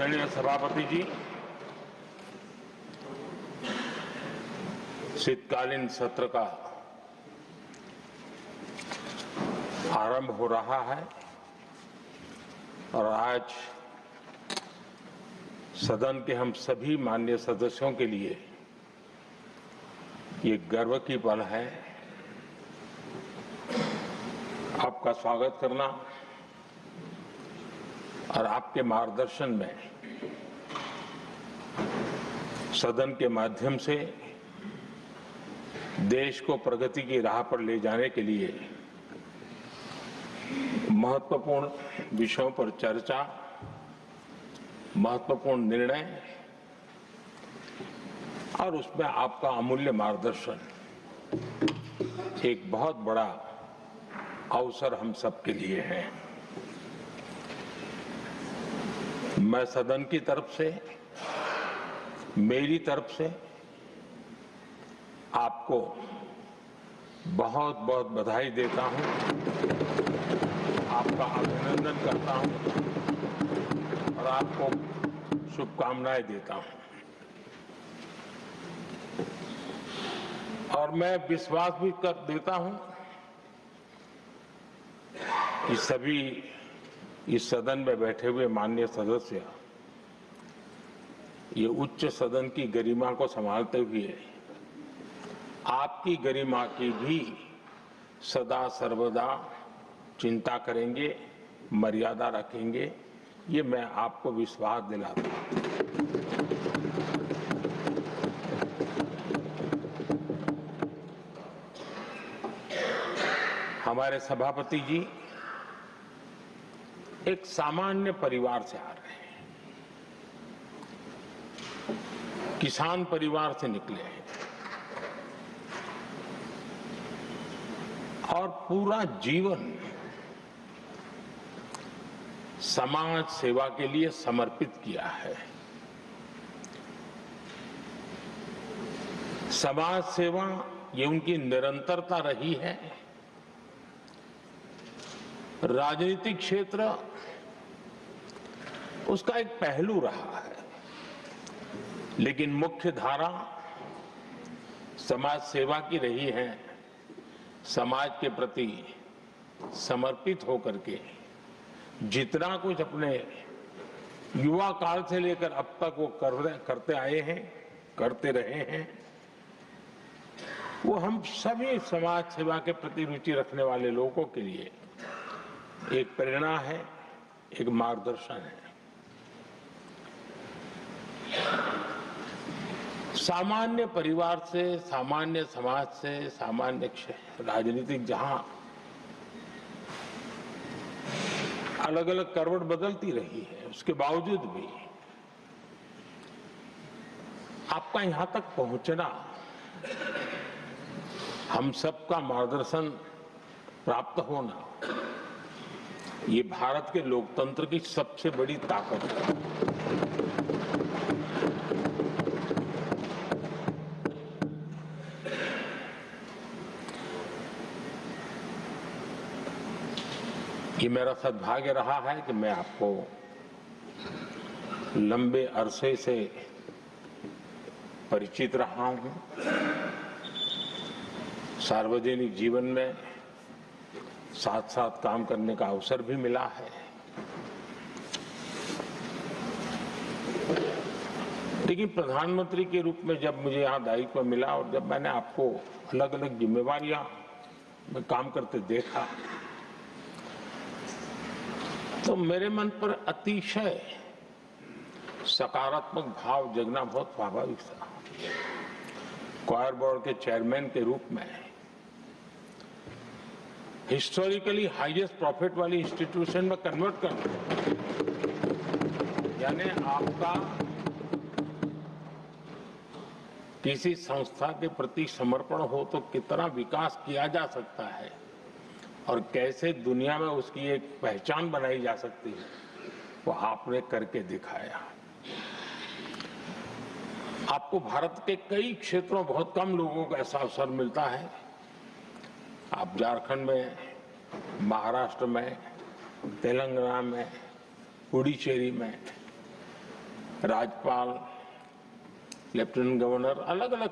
आदरणीय सभापति जी, शीतकालीन सत्र का आरंभ हो रहा है और आज सदन के हम सभी माननीय सदस्यों के लिए ये गर्व की पल है आपका स्वागत करना और आपके मार्गदर्शन में सदन के माध्यम से देश को प्रगति की राह पर ले जाने के लिए महत्वपूर्ण विषयों पर चर्चा, महत्वपूर्ण निर्णय और उसमें आपका अमूल्य मार्गदर्शन एक बहुत बड़ा अवसर हम सबके लिए है। मैं सदन की तरफ से, मेरी तरफ से आपको बहुत बहुत बधाई देता हूं, आपका अभिनंदन करता हूं और आपको शुभकामनाएं देता हूं। और मैं विश्वास भी कर देता हूं कि सभी इस सदन में बैठे हुए माननीय सदस्य ये उच्च सदन की गरिमा को संभालते हुए आपकी गरिमा की भी सदा सर्वदा चिंता करेंगे, मर्यादा रखेंगे, ये मैं आपको विश्वास दिलाता हूं। हमारे सभापति जी एक सामान्य परिवार से आ रहे हैं, किसान परिवार से निकले हैं और पूरा जीवन समाज सेवा के लिए समर्पित किया है। समाज सेवा ये उनकी निरंतरता रही है। राजनीतिक क्षेत्र उसका एक पहलू रहा है, लेकिन मुख्य धारा समाज सेवा की रही है। समाज के प्रति समर्पित होकर के जितना कुछ अपने युवा काल से लेकर अब तक वो करते आए हैं, करते रहे हैं, वो हम सभी समाज सेवा के प्रति रुचि रखने वाले लोगों के लिए एक प्रेरणा है, एक मार्गदर्शन है। सामान्य परिवार से, सामान्य समाज से, सामान्य राजनीतिक जहां अलग अलग करवट बदलती रही है, उसके बावजूद भी आपका यहां तक पहुंचना, हम सबका मार्गदर्शन प्राप्त होना, ये भारत के लोकतंत्र की सबसे बड़ी ताकत है। ये मेरा सद्भाग्य रहा है कि मैं आपको लंबे अरसे से परिचित रहा हूं। सार्वजनिक जीवन में साथ साथ काम करने का अवसर भी मिला है। लेकिन प्रधानमंत्री के रूप में जब मुझे यहाँ दायित्व मिला और जब मैंने आपको अलग अलग जिम्मेवारियां में काम करते देखा, तो मेरे मन पर अतिशय सकारात्मक भाव जगना बहुत स्वाभाविक था। क्वायर बोर्ड के चेयरमैन के रूप में हिस्टोरिकली हाईएस्ट प्रॉफिट वाली इंस्टीट्यूशन में कन्वर्ट करना, यानी आपका किसी संस्था के प्रति समर्पण हो तो कितना विकास किया जा सकता है और कैसे दुनिया में उसकी एक पहचान बनाई जा सकती है, वो आपने करके दिखाया। आपको भारत के कई क्षेत्रों, बहुत कम लोगों को ऐसा अवसर मिलता है। आप झारखंड में, महाराष्ट्र में, तेलंगाना में, पुडुचेरी में राज्यपाल, लेफ्टिनेंट गवर्नर अलग अलग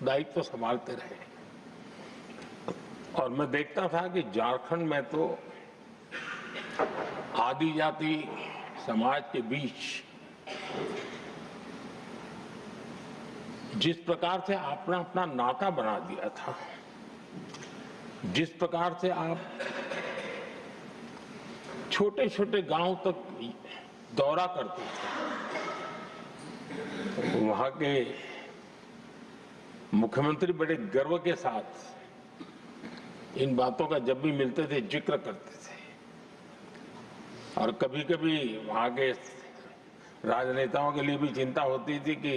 दायित्व तो संभालते रहे। और मैं देखता था कि झारखंड में तो आदिजाति समाज के बीच जिस प्रकार से आपने अपना नाता बना दिया था, जिस प्रकार से आप छोटे छोटे गांव तक दौरा करते थे, वहां के मुख्यमंत्री बड़े गर्व के साथ इन बातों का जब भी मिलते थे जिक्र करते थे। और कभी कभी वहां के राजनेताओं के लिए भी चिंता होती थी कि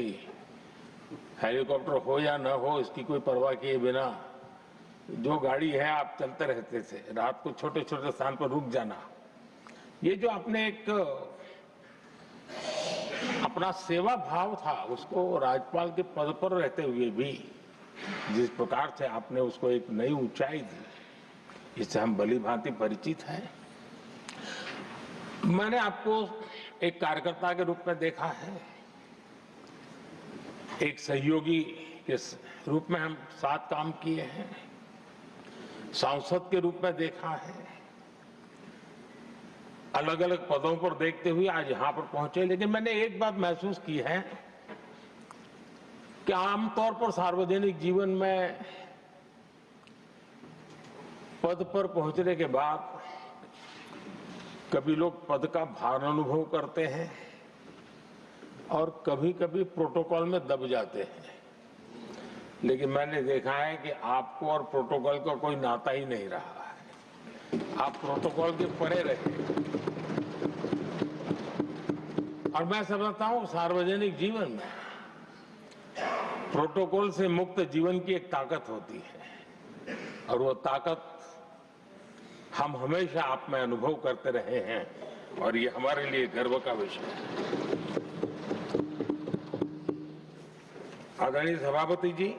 हेलीकॉप्टर हो या न हो, इसकी कोई परवाह किए बिना जो गाड़ी है आप चलते रहते थे, रात को छोटे छोटे स्थान पर रुक जाना। ये जो आपने एक अपना सेवा भाव था, उसको राज्यपाल के पद पर रहते हुए भी जिस प्रकार से आपने उसको एक नई ऊंचाई दी, इससे हम भली भांति परिचित हैं। मैंने आपको एक कार्यकर्ता के रूप में देखा है, एक सहयोगी के रूप में हम साथ काम किए हैं, सांसद के रूप में देखा है, अलग अलग पदों पर देखते हुए आज यहां पर पहुंचे। लेकिन मैंने एक बात महसूस की है कि आमतौर पर सार्वजनिक जीवन में पद पर पहुंचने के बाद कभी लोग पद का भार अनुभव करते हैं और कभी कभी प्रोटोकॉल में दब जाते हैं। लेकिन मैंने देखा है कि आपको और प्रोटोकॉल का कोई नाता ही नहीं रहा है, आप प्रोटोकॉल के परे रहे। और मैं समझता हूं सार्वजनिक जीवन में प्रोटोकॉल से मुक्त जीवन की एक ताकत होती है, और वो ताकत हम हमेशा आप में अनुभव करते रहे हैं, और ये हमारे लिए गर्व का विषय है। आदरणीय सभापति जी,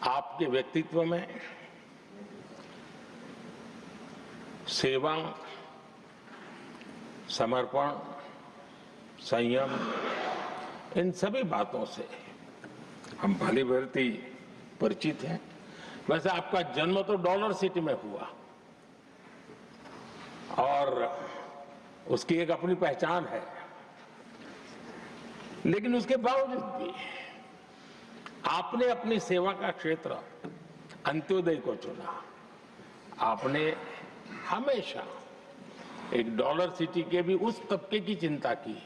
आपके व्यक्तित्व में सेवा, समर्पण, संयम, इन सभी बातों से हम भली भांति परिचित हैं। वैसे आपका जन्म तो डॉलर सिटी में हुआ और उसकी एक अपनी पहचान है, लेकिन उसके बावजूद भी आपने अपनी सेवा का क्षेत्र अंत्योदय को चुना। आपने हमेशा एक डॉलर सिटी के भी उस तबके की चिंता की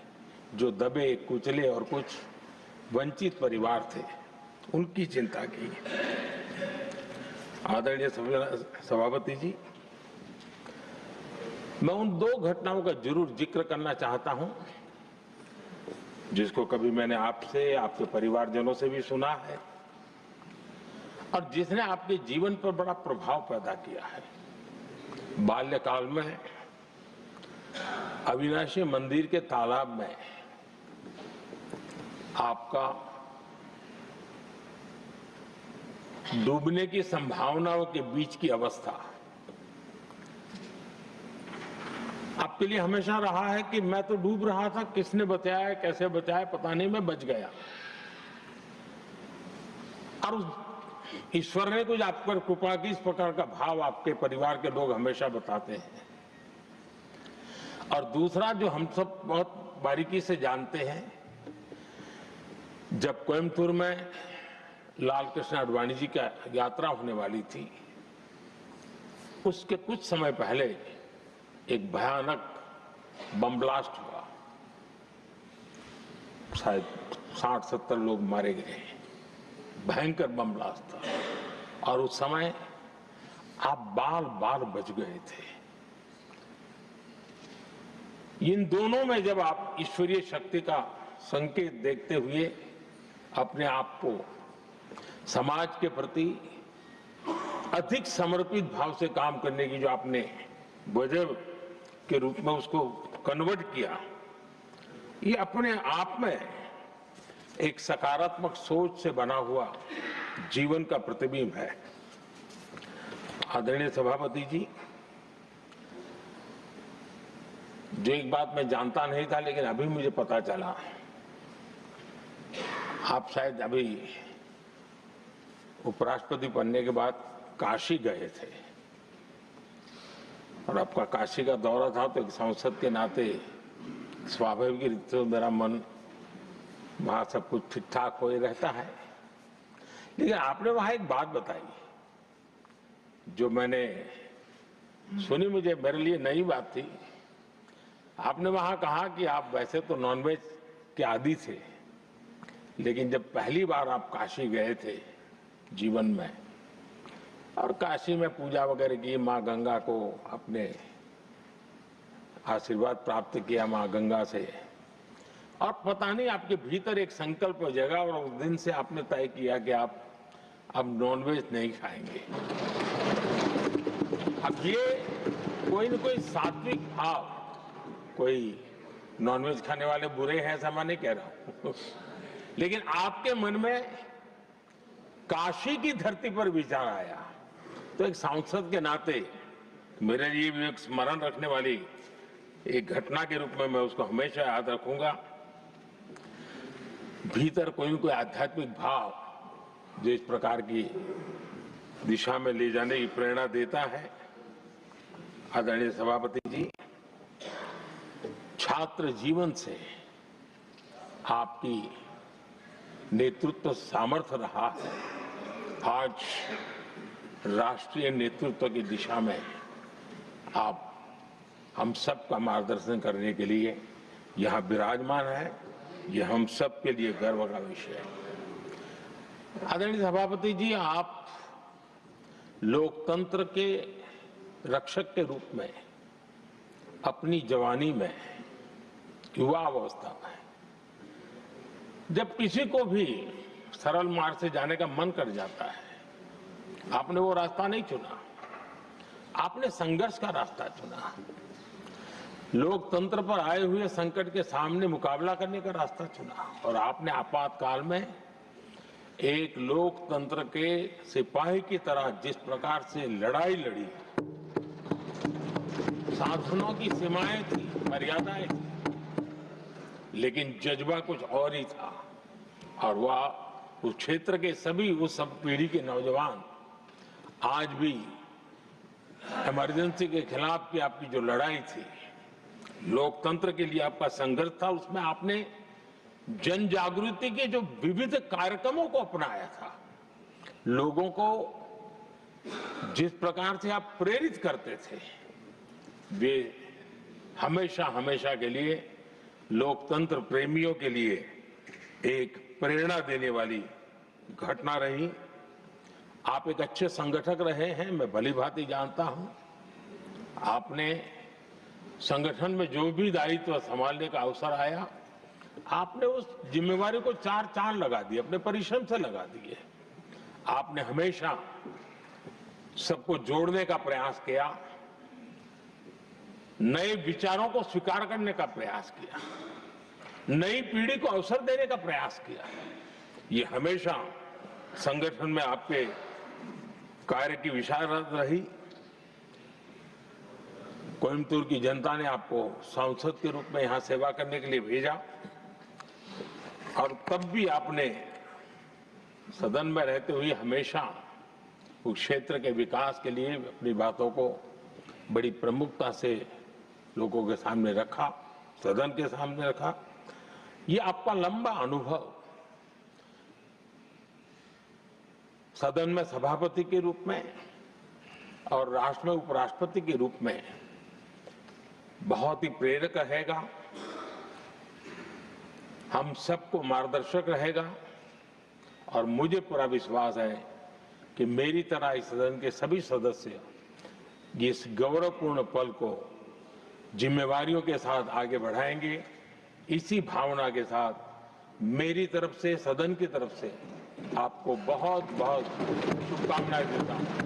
जो दबे कुचले और कुछ वंचित परिवार थे, उनकी चिंता की। आदरणीय सभापति जी, मैं उन दो घटनाओं का जरूर जिक्र करना चाहता हूं जिसको कभी मैंने आपसे, आपके परिवारजनों से भी सुना है और जिसने आपके जीवन पर बड़ा प्रभाव पैदा किया है। बाल्यकाल में अविनाशी मंदिर के तालाब में आपका डूबने की संभावनाओं के बीच की अवस्था आपके लिए हमेशा रहा है कि मैं तो डूब रहा था, किसने बचाया, कैसे बचाया पता नहीं, मैं बच गया। और उस ईश्वर ने कुछ आप पर कृपा की, इस प्रकार का भाव आपके परिवार के लोग हमेशा बताते हैं। और दूसरा जो हम सब बहुत बारीकी से जानते हैं, जब कोयम्बतूर में लाल कृष्ण आडवाणी जी का यात्रा होने वाली थी, उसके कुछ समय पहले एक भयानक बम ब्लास्ट हुआ, शायद 60-70 लोग मारे गए। भयंकर बम ब्लास्ट था और उस समय आप बाल बाल बच गए थे। इन दोनों में जब आप ईश्वरीय शक्ति का संकेत देखते हुए अपने आप को समाज के प्रति अधिक समर्पित भाव से काम करने की जो आपने वजह के रूप में उसको कन्वर्ट किया, ये अपने आप में एक सकारात्मक सोच से बना हुआ जीवन का प्रतिबिंब है। आदरणीय सभापति जी, जो एक बात मैं जानता नहीं था लेकिन अभी मुझे पता चला, आप शायद अभी उपराष्ट्रपति बनने के बाद काशी गए थे और आपका काशी का दौरा था, तो एक सांसद के नाते स्वाभाविक रूप से मेरा मन वहां सब कुछ ठीक ठाक हो ही रहता है। लेकिन आपने वहां एक बात बताई जो मैंने सुनी, मुझे मेरे लिए नई बात थी। आपने वहां कहा कि आप वैसे तो नॉनवेज के आदी थे, लेकिन जब पहली बार आप काशी गए थे जीवन में और काशी में पूजा वगैरह की, माँ गंगा को अपने आशीर्वाद प्राप्त किया माँ गंगा से, और पता नहीं आपके भीतर एक संकल्प हो जाएगा और उस दिन से आपने तय किया कि आप अब नॉनवेज नहीं खाएंगे। अब ये कोई न कोई सात्विक भाव, कोई नॉनवेज खाने वाले बुरे हैं ऐसा मैं नहीं कह रहा हूं, लेकिन आपके मन में काशी की धरती पर विचार आया, तो एक सांसद के नाते मेरे लिए भी एक स्मरण रखने वाली एक घटना के रूप में मैं उसको हमेशा याद रखूंगा। भीतर कोई न कोई आध्यात्मिक भाव जो इस प्रकार की दिशा में ले जाने की प्रेरणा देता है। आदरणीय सभापति जी, छात्र जीवन से आपकी नेतृत्व सामर्थ्य रहा है। आज राष्ट्रीय नेतृत्व की दिशा में आप हम सब का मार्गदर्शन करने के लिए यहाँ विराजमान है, ये हम सब के लिए गर्व का विषय है। आदरणीय सभापति जी, आप लोकतंत्र के रक्षक के रूप में अपनी जवानी में, युवा अवस्था में, जब किसी को भी सरल मार्ग से जाने का मन कर जाता है, आपने वो रास्ता नहीं चुना, आपने संघर्ष का रास्ता चुना। लोकतंत्र पर आए हुए संकट के सामने मुकाबला करने का रास्ता चुना और आपने आपातकाल में एक लोकतंत्र के सिपाही की तरह जिस प्रकार से लड़ाई लड़ी, शासनों की सीमाएं थी, मर्यादाएं थी, लेकिन जज्बा कुछ और ही था। और वह उस क्षेत्र के सभी, उस सब पीढ़ी के नौजवान आज भी इमरजेंसी के खिलाफ की आपकी जो लड़ाई थी, लोकतंत्र के लिए आपका संघर्ष था, उसमें आपने जन जागृति के जो विविध कार्यक्रमों को अपनाया था। लोगों को जिस प्रकार से आप प्रेरित करते थे, वे हमेशा हमेशा के लिए लोकतंत्र प्रेमियों के लिए एक प्रेरणा देने वाली घटना रही। आप एक अच्छे संगठक रहे हैं, मैं भली भांति जानता हूं। आपने संगठन में जो भी दायित्व संभालने का अवसर आया, आपने उस जिम्मेवारी को चार चांद लगा दिए, अपने परिश्रम से लगा दिए। आपने हमेशा सबको जोड़ने का प्रयास किया, नए विचारों को स्वीकार करने का प्रयास किया, नई पीढ़ी को अवसर देने का प्रयास किया। ये हमेशा संगठन में आपके कार्य की विशारद रही। कोयम्बतूर की जनता ने आपको सांसद के रूप में यहां सेवा करने के लिए भेजा और तब भी आपने सदन में रहते हुए हमेशा उस क्षेत्र के विकास के लिए अपनी बातों को बड़ी प्रमुखता से लोगों के सामने रखा, सदन के सामने रखा। ये आपका लंबा अनुभव सदन में सभापति के रूप में और राष्ट्र में उपराष्ट्रपति के रूप में बहुत ही प्रेरक रहेगा, हम सबको मार्गदर्शक रहेगा। और मुझे पूरा विश्वास है कि मेरी तरह इस सदन के सभी सदस्य इस गौरवपूर्ण पल को जिम्मेवारियों के साथ आगे बढ़ाएंगे। इसी भावना के साथ मेरी तरफ से, सदन की तरफ से आपको बहुत बहुत शुभकामनाएं देता हूं।